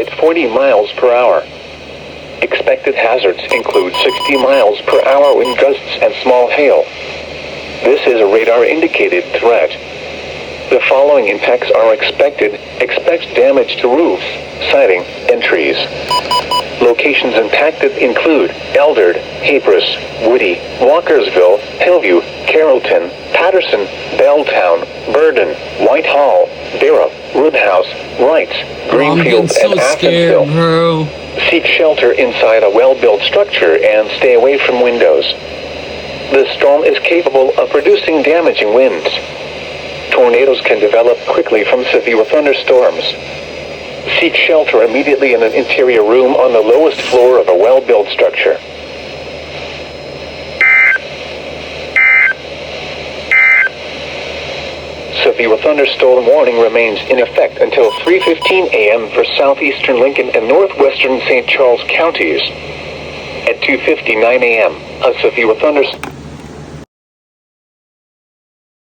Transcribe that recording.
at 40 miles per hour. Expected hazards include 60 miles per hour wind gusts and small hail. This is a radar-indicated threat. The following impacts are expected. Expect damage to roofs, siding, and trees. Locations impacted include Eldred, Haypress, Woody, Walkersville, Hillview, Carrollton, Patterson, Belltown, Burden, Whitehall, Barrow, Woodhouse, Wrights, Greenfield, and Athensville. Bro. Seek shelter inside a well-built structure and stay away from windows. The storm is capable of producing damaging winds. Tornadoes can develop quickly from severe thunderstorms. Seek shelter immediately in an interior room on the lowest floor of a well-built structure. Severe thunderstorm warning remains in effect until 3:15 a.m. for southeastern Lincoln and northwestern St. Charles counties. At 2:59 a.m., a severe thunderstorm